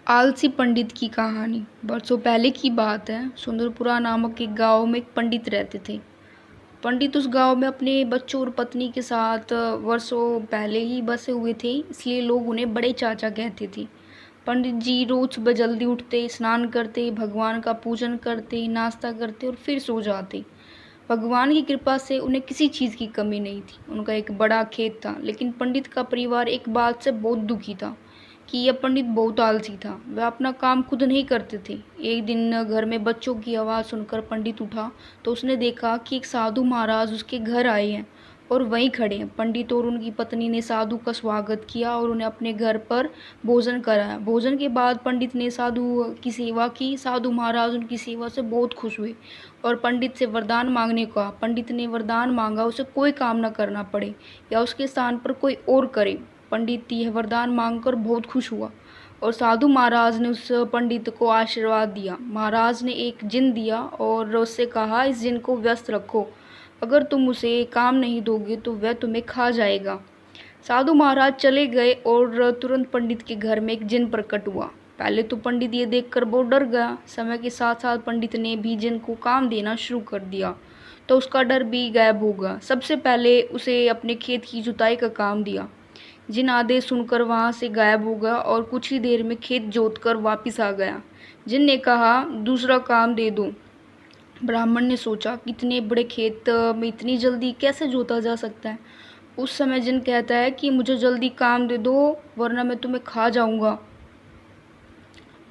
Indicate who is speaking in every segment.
Speaker 1: आलसी पंडित की कहानी। बरसों पहले की बात है। सुंदरपुरा नामक एक गांव में एक पंडित रहते थे। पंडित उस गांव में अपने बच्चों और पत्नी के साथ वर्षों पहले ही बसे हुए थे, इसलिए लोग उन्हें बड़े चाचा कहते थे। पंडित जी रोज सुबह जल्दी उठते, स्नान करते, भगवान का पूजन करते, नाश्ता करते और फिर सो जाते। भगवान की कृपा से उन्हें किसी चीज़ की कमी नहीं थी। उनका एक बड़ा खेत था, लेकिन पंडित का परिवार एक बात से बहुत दुखी था कि यह पंडित बहुत आलसी था। वह अपना काम खुद नहीं करते थे। एक दिन घर में बच्चों की आवाज़ सुनकर पंडित उठा तो उसने देखा कि एक साधु महाराज उसके घर आए हैं और वहीं खड़े हैं। पंडित और उनकी पत्नी ने साधु का स्वागत किया और उन्हें अपने घर पर भोजन कराया। भोजन के बाद पंडित ने साधु की सेवा की। साधु महाराज उनकी सेवा से बहुत खुश हुए और पंडित से वरदान मांगने को कहा। पंडित ने वरदान मांगा उसे कोई काम न करना पड़े या उसके स्थान पर कोई और करे। पंडित यह वरदान मांगकर बहुत खुश हुआ और साधु महाराज ने उस पंडित को आशीर्वाद दिया। महाराज ने एक जिन दिया और उससे कहा, इस जिन को व्यस्त रखो, अगर तुम उसे काम नहीं दोगे तो वह तुम्हें खा जाएगा। साधु महाराज चले गए और तुरंत पंडित के घर में एक जिन प्रकट हुआ। पहले तो पंडित ये देखकर बहुत डर गया। समय के साथ साथ पंडित ने भी जिन को काम देना शुरू कर दिया तो उसका डर भी गायब हो गया। सबसे पहले उसे अपने खेत की जुताई का काम दिया। जिन आदेश सुनकर वहां से गायब हो गया और कुछ ही देर में खेत जोतकर वापस आ गया। जिन ने कहा, दूसरा काम दे दो। ब्राह्मण ने सोचा कि इतने बड़े खेत में इतनी जल्दी कैसे जोता जा सकता है। उस समय जिन कहता है कि मुझे जल्दी काम दे दो वरना मैं तुम्हें खा जाऊंगा।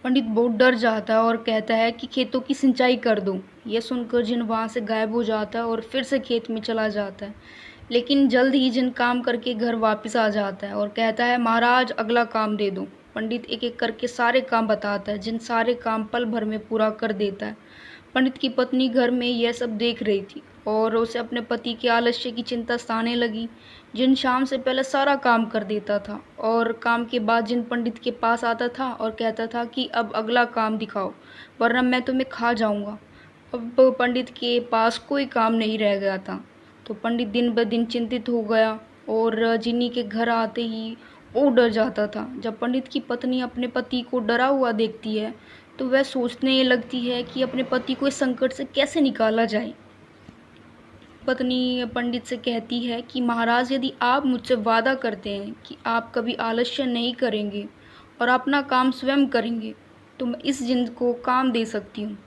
Speaker 1: पंडित बहुत डर जाता है और कहता है कि खेतों की सिंचाई कर दो। यह सुनकर जिन वहां से गायब हो जाता है और फिर से खेत में चला जाता है। लेकिन जल्द ही जिन काम करके घर वापस आ जाता है और कहता है, महाराज अगला काम दे दो। पंडित एक एक करके सारे काम बताता है। जिन सारे काम पल भर में पूरा कर देता है। पंडित की पत्नी घर में यह सब देख रही थी और उसे अपने पति के आलस्य की चिंता सताने लगी। जिन शाम से पहले सारा काम कर देता था और काम के बाद जिन पंडित के पास आता था और कहता था कि अब अगला काम दिखाओ वरना मैं तुम्हें खा जाऊंगा। अब पंडित के पास कोई काम नहीं रह गया था तो पंडित दिन ब दिन चिंतित हो गया और जिन्नी के घर आते ही वो डर जाता था। जब पंडित की पत्नी अपने पति को डरा हुआ देखती है तो वह सोचने लगती है कि अपने पति को इस संकट से कैसे निकाला जाए। पत्नी पंडित से कहती है कि महाराज, यदि आप मुझसे वादा करते हैं कि आप कभी आलस्य नहीं करेंगे और अपना काम स्वयं करेंगे तो मैं इस जिन को काम दे सकती हूँ।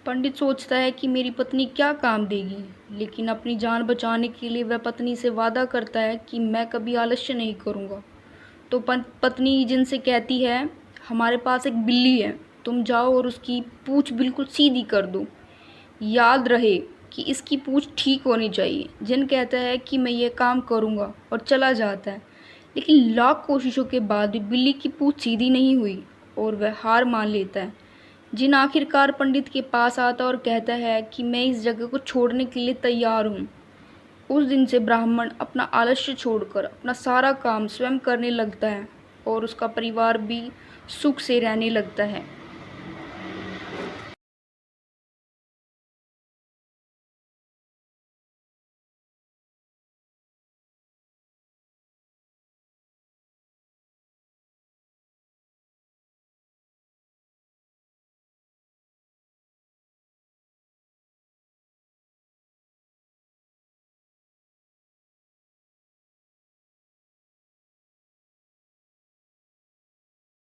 Speaker 1: पंडित सोचता है कि मेरी पत्नी क्या काम देगी, लेकिन अपनी जान बचाने के लिए वह पत्नी से वादा करता है कि मैं कभी आलस्य नहीं करूँगा। तो पत्नी जिनसे कहती है, हमारे पास एक बिल्ली है, तुम जाओ और उसकी पूँछ बिल्कुल सीधी कर दो। याद रहे कि इसकी पूँछ ठीक होनी चाहिए। जिन कहता है कि मैं ये काम करूँगा और चला जाता है। लेकिन लाख कोशिशों के बाद भी बिल्ली की पूँछ सीधी नहीं हुई और वह हार मान लेता है। जिन आखिरकार पंडित के पास आता और कहता है कि मैं इस जगह को छोड़ने के लिए तैयार हूँ। उस दिन से ब्राह्मण अपना आलस्य छोड़कर अपना सारा काम स्वयं करने लगता है और उसका परिवार भी सुख से रहने लगता है।